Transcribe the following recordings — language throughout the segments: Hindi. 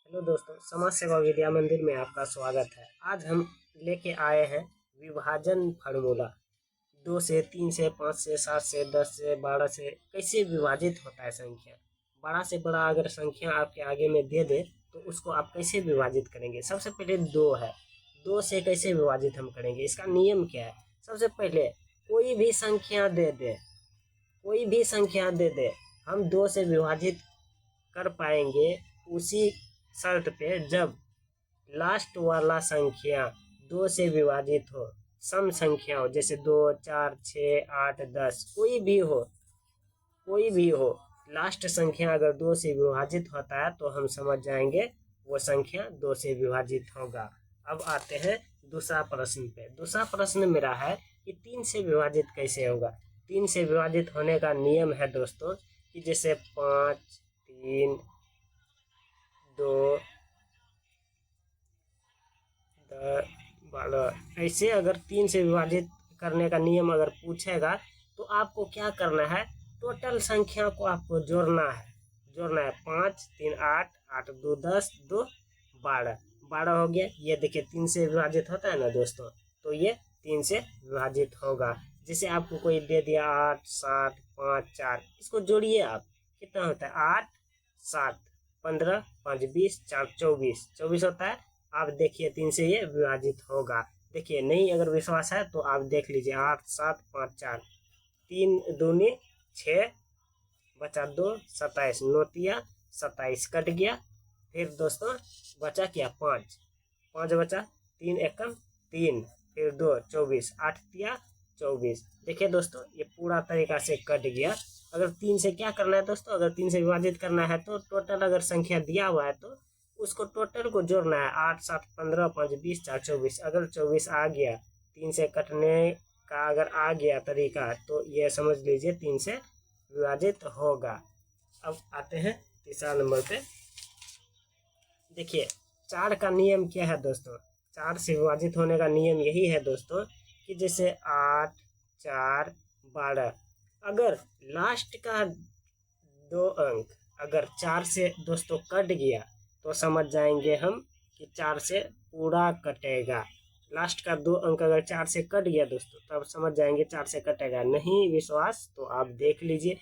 हेलो दोस्तों, समाज सेवा विद्या मंदिर में आपका स्वागत है। आज हम लेके आए हैं विभाजन फार्मूला। 2 से 3 से 5 से 7 से 10 से 12 से कैसे विभाजित होता है संख्या। बड़ा से बड़ा अगर संख्या आपके आगे में दे दे तो उसको आप कैसे विभाजित करेंगे। सबसे पहले 2 है, 2 से कैसे विभाजित हम करेंगे, इसका नियम क्या है। सबसे पहले कोई भी संख्या दे दे, कोई भी संख्या दे दे हम 2 से विभाजित कर पाएंगे उसी शर्त पे जब लास्ट वाला संख्या 2 से विभाजित हो। सम संख्या हो, जैसे 2, 4, 6, 8, 10, कोई भी हो, कोई भी हो, लास्ट संख्या अगर 2 से विभाजित होता है तो हम समझ जाएंगे वो संख्या 2 से विभाजित होगा। अब आते हैं दूसरा प्रश्न पे। दूसरा प्रश्न मेरा है कि 3 से विभाजित कैसे होगा। 3 से विभाजित होने का नियम है दोस्तों कि जैसे 5, 3, 2, 10, 12, ऐसे अगर 3 से विभाजित करने का नियम अगर पूछेगा तो आपको क्या करना है, टोटल संख्या को आपको जोड़ना है। 5, 3, 8, 8, 2, 10, 2, 12, 12 हो गया। ये देखिए 3 से विभाजित होता है ना दोस्तों, तो ये 3 से विभाजित होगा। जैसे आपको कोई दे दिया 8, 7, 5, 4, इसको जोड़िए आप, कितना होता है 8, 7, 15, 5, 20, 4, 24, 24 होता है। आप देखिए 3 से ये विभाजित होगा। देखिए नहीं अगर विश्वास है तो आप देख लीजिए 8, 7, 5, 4, 3 दूनी 6, बचा 2, 27, 9 तिया 27, कट गया। फिर दोस्तों बचा क्या 5, 5 बचा, 3 एकम 3, फिर 2, 24, 8 तिया 24। देखिए दोस्तों ये पूरा तरीका से कट गया। अगर 3 से क्या करना है दोस्तों, अगर 3 से विभाजित करना है तो टोटल अगर संख्या दिया हुआ है तो उसको टोटल को जोड़ना है। 8, 7, 15, 5, 20, 4, 24। अगर 24 आ गया, 3 से कटने का अगर आ गया तरीका तो ये समझ लीजिए 3 से विभाजित होगा। अब आते हैं तीसरा नंबर पे। देखिए 4 का नियम क्या है दोस्तों। 4 से विभाजित होने का नियम यही है दोस्तों कि जैसे 8, 4, 12, अगर लास्ट का 2 अंक अगर 4 से दोस्तों कट गया तो समझ जाएंगे हम कि 4 से पूरा कटेगा। लास्ट का 2 अंक अगर 4 से कट गया दोस्तों तब समझ जाएंगे 4 से कटेगा। नहीं विश्वास तो आप देख लीजिए,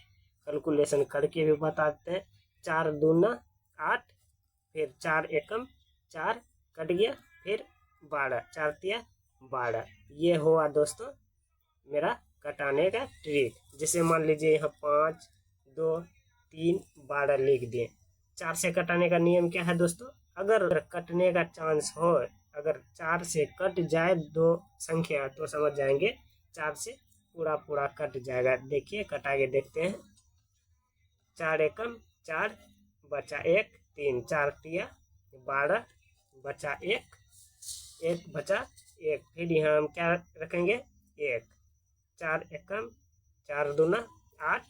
कैलकुलेशन करके भी बताते हैं। 4 दूना 8, फिर 4 एकम 4, कट गया, फिर 12, 4 तिया 12। ये हुआ दोस्तों मेरा कटाने का ट्रिक। जैसे मान लीजिए यहाँ 5, 2, 3, 12 लिख दिए। 4 से कटाने का नियम क्या है दोस्तों, अगर कटने का चांस हो, अगर 4 से कट जाए 2 संख्या तो समझ जाएंगे 4 से पूरा पूरा कट जाएगा। देखिए कटा के देखते हैं। 4 एकम 4, बचा 1, 3, 4 तिया 12, बचा 1, 1 बचा 1। फिर यहाँ हम क्या रखेंगे 1, 4 एकम 4 दूना 8,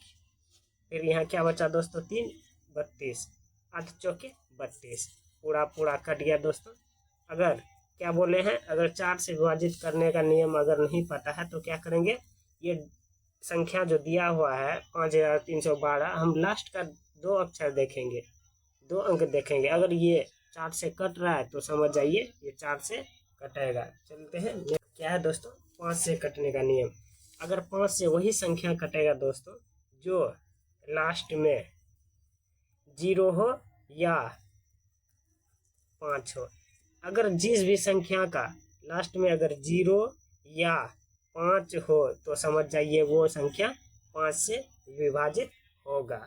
फिर यहाँ क्या बचा दोस्तों 3, 32, 8 चौके 32, पूरा पूरा कट गया दोस्तों। अगर क्या बोले हैं, अगर 4 से विभाजित करने का नियम अगर नहीं पता है तो क्या करेंगे, ये संख्या जो दिया हुआ है 5312, हम लास्ट का 2 अक्षर देखेंगे, 2 अंक देखेंगे। अगर ये 4 से कट रहा है तो समझ जाइए ये 4 से कटेगा। चलते हैं क्या है दोस्तों 5 से कटने का नियम। अगर 5 से वही संख्या कटेगा दोस्तों जो लास्ट में 0 हो या 5 हो। अगर जिस भी संख्या का लास्ट में अगर 0 या 5 हो तो समझ जाइए वो संख्या 5 से विभाजित होगा।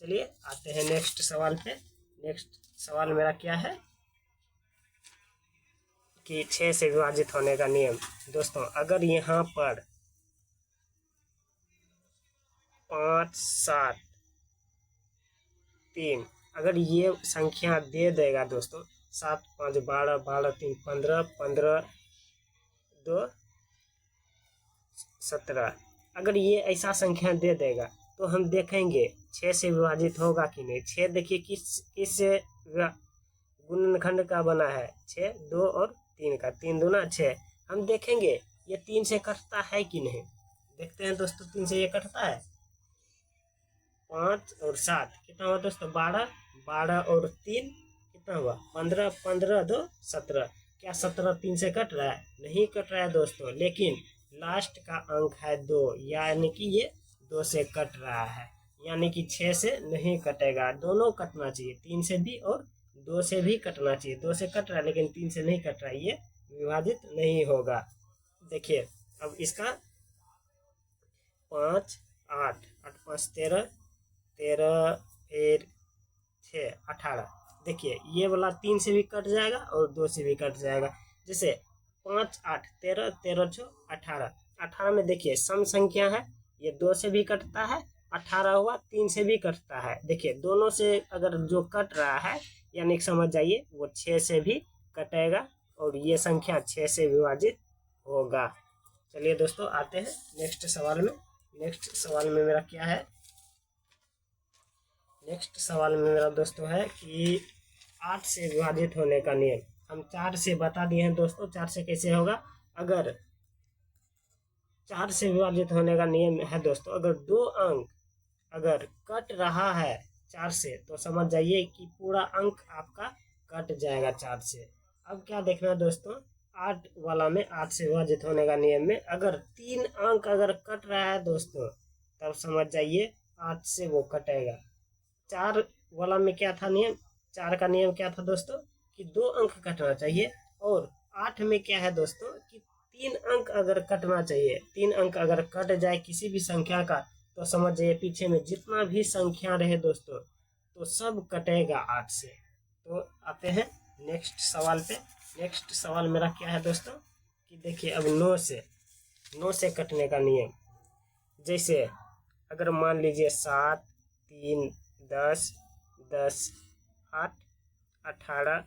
चलिए आते हैं नेक्स्ट सवाल पे। नेक्स्ट सवाल मेरा क्या है कि 6 से विभाजित होने का नियम। दोस्तों अगर यहाँ पर 5, 7, 3 अगर ये संख्या दे देगा दोस्तों, 7, 5, 12, 12, 3, 15, 15, 2, 17, अगर ये ऐसा संख्या दे देगा तो हम देखेंगे 6 से विभाजित होगा कि नहीं। 6 देखिए किस गुणनखंड का बना है, 6, 2 और 3 का, 3 दूना 6। हम देखेंगे ये 3 से कटता है कि नहीं। देखते हैं दोस्तों 3 से ये कटता है। 5 और 7 कितना हुआ दोस्तों 12, 12 और 3 कितना हुआ 15, 15 2 17। क्या 17 3 से कट रहा है? नहीं कट रहा है दोस्तों, लेकिन लास्ट का अंक है 2, यानी कि ये 2 से कट रहा है, यानी कि 6 से नहीं कटेगा। दोनों कटना चाहिए, 3 से भी और 2 से भी कटना चाहिए। 2 से कट रहा है लेकिन 3 से नहीं कट रहा है, ये विभाजित नहीं होगा। देखिए अब इसका 5 8 8 5 13, 13 फिर 6 18। देखिए ये वाला 3 से भी कट जाएगा और 2 से भी कट जाएगा। जैसे 5 8 13, 13 6 18। 18 में देखिए सम संख्या है, ये 2 से भी कटता है, 18 हुआ 3 से भी कटता है। देखिए दोनों से अगर जो कट रहा है, यानी समझ जाइए वो 6 से भी कटेगा और ये संख्या 6 से विभाजित होगा। चलिए दोस्तों आते हैं नेक्स्ट सवाल में। नेक्स्ट सवाल में मेरा क्या है? नेक्स्ट सवाल में मेरा दोस्तों है कि 8 से विभाजित होने का नियम। हम 4 से बता दिए हैं दोस्तों, 4 से कैसे होगा। अगर 4 से विभाजित होने का नियम है दोस्तों, अगर 2 अंक अगर कट रहा है 4 से, तो समझ जाइए कि पूरा अंक आपका कट जाएगा 4 से। अब क्या देखना है दोस्तों, 8 वाला में 8 से विभाजित होने का नियम में अगर 3 अंक अगर कट रहा है दोस्तों, तब समझ जाइए 8 से वो कटेगा। 4 वाला में क्या था नियम? 4 का नियम क्या था दोस्तों कि 2 अंक कटना चाहिए। और 8 में क्या है दोस्तों कि 3 अंक अगर कटना चाहिए। 3 अंक अगर कट जाए किसी भी संख्या का, तो समझ जाइए पीछे में जितना भी संख्या रहे दोस्तों, तो सब कटेगा 8 से। तो आते हैं नेक्स्ट सवाल पे। नेक्स्ट सवाल मेरा क्या है दोस्तों कि देखिए अब 9 से कटने का नियम। जैसे अगर मान लीजिए 7 3 10 10 8 18,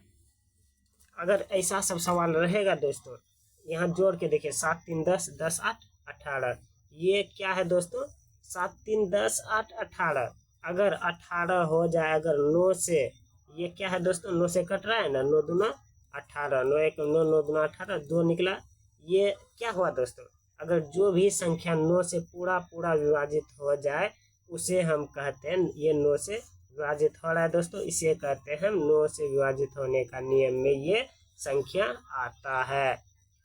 अगर ऐसा सब सवाल रहेगा दोस्तों, यहाँ जोड़ के देखिए 7 3 10 10 8 18। ये क्या है दोस्तों 7 3 10 8 18। अगर 18 हो जाए अगर 9 से, ये क्या है दोस्तों 9 से कट रहा है ना, 9 दूना 18, 9 1 9 9 दूना 18, 2 निकला। ये क्या हुआ दोस्तों, अगर जो भी संख्या 9 से पूरा विभाजित हो जाए उसे हम कहते हैं ये 9 से विभाजित हो रहा है दोस्तों, इसे कहते हैं 9 से विभाजित होने का नियम में ये संख्या आता है।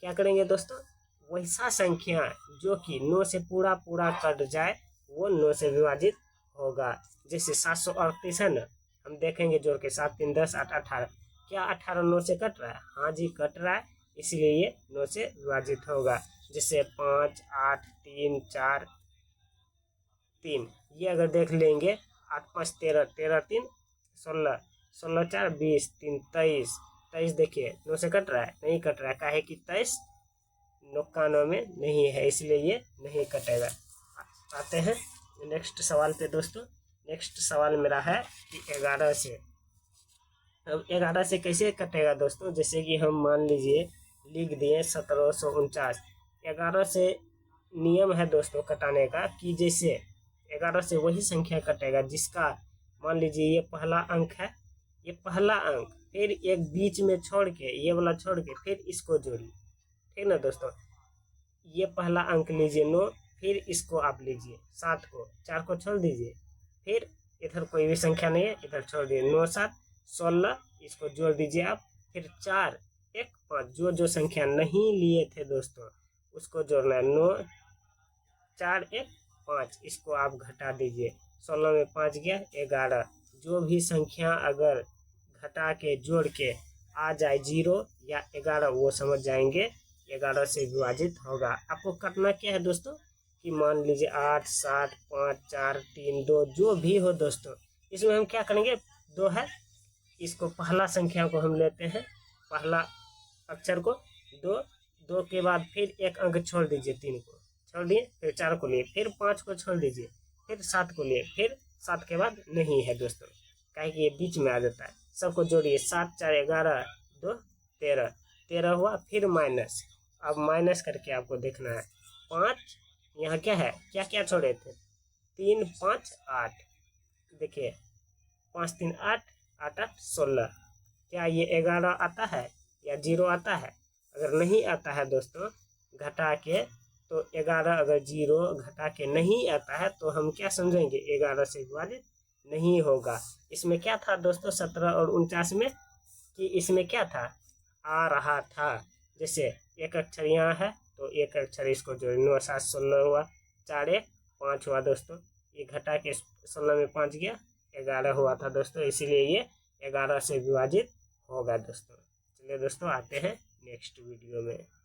क्या करेंगे दोस्तों, वैसा संख्या जो कि 9 से पूरा कट जाए वो 9 से विभाजित होगा। जैसे 738 है ना, हम देखेंगे जोड़ के 7 3 10 8 18। क्या 18 9 से कट रहा है? हाँ जी कट रहा है, इसलिए ये 9 से विभाजित होगा। जैसे 5 8 3 4 3, ये अगर देख लेंगे 8 5 13 13 3 16 16 4 20 3 23 23। देखिए 9 से कट रहा है? नहीं कट रहा है, काहे कि 23 नौकानों में नहीं है, इसलिए ये नहीं कटेगा। आते हैं नेक्स्ट सवाल पे दोस्तों। नेक्स्ट सवाल मेरा है कि 11 से। अब 11 से कैसे कटेगा दोस्तों, जैसे कि हम मान लीजिए लिख दिए 1749। 11 से नियम है दोस्तों कटाने का कि जैसे 11 से वही संख्या कटेगा जिसका मान लीजिए ये पहला अंक है, ये पहला अंक, फिर एक बीच में छोड़ के ये वाला छोड़ के फिर इसको जोड़िए, ठीक ना दोस्तों। ये पहला अंक लीजिए 9, फिर इसको आप लीजिए 7 को, 4 को छोड़ दीजिए, फिर इधर कोई भी संख्या नहीं है इधर छोड़ दीजिए, 9 7 16, इसको जोड़ दीजिए आप, फिर 4 1 5, जो संख्या नहीं लिए थे दोस्तों उसको जोड़ना है। 9 4 1 5, इसको आप घटा दीजिए, 16 में 5 गया 11। जो भी संख्या अगर घटा के जोड़ के आ जाए 0 या 11, वो समझ जाएंगे 11 से विभाजित होगा। आपको करना क्या है दोस्तों कि मान लीजिए 8 7 5 4 3 2, जो भी हो दोस्तों, इसमें हम क्या करेंगे 2 है, इसको पहला संख्या को हम लेते हैं, पहला अक्षर को 2 2 के बाद फिर एक अंक छोड़ दीजिए, 3 को छोड़ दिए, फिर 4 को लिए, फिर 5 को छोड़ दीजिए, फिर 7 को लिए, फिर 7 के बाद नहीं है दोस्तों, काहे कि ये बीच में आ जाता है। सबको जोड़िए, 7 4 11 2 13, 13 हुआ, फिर माइनस। अब माइनस करके आपको देखना है 5, यहाँ क्या है, क्या क्या छोड़े थे, 3 5 8। देखिए 5 3 8 8 8 16। क्या ये 11 आता है या 0 आता है? अगर नहीं आता है दोस्तों घटा के, तो 11 अगर 0 घटा के नहीं आता है तो हम क्या समझेंगे 11 से विभाजित नहीं होगा। इसमें क्या था दोस्तों 17 और 49 में कि इसमें क्या था, आ रहा था। जैसे एक अक्षर यहाँ है तो एक अक्षर इसको जोड़, 9 7 16 हुआ, 4 1 5 हुआ दोस्तों। ये घटा के 16 में 5 गया, 11 हुआ था दोस्तों, इसीलिए ये 11 से विभाजित होगा दोस्तों। चलिए दोस्तों, आते हैं नेक्स्ट वीडियो में।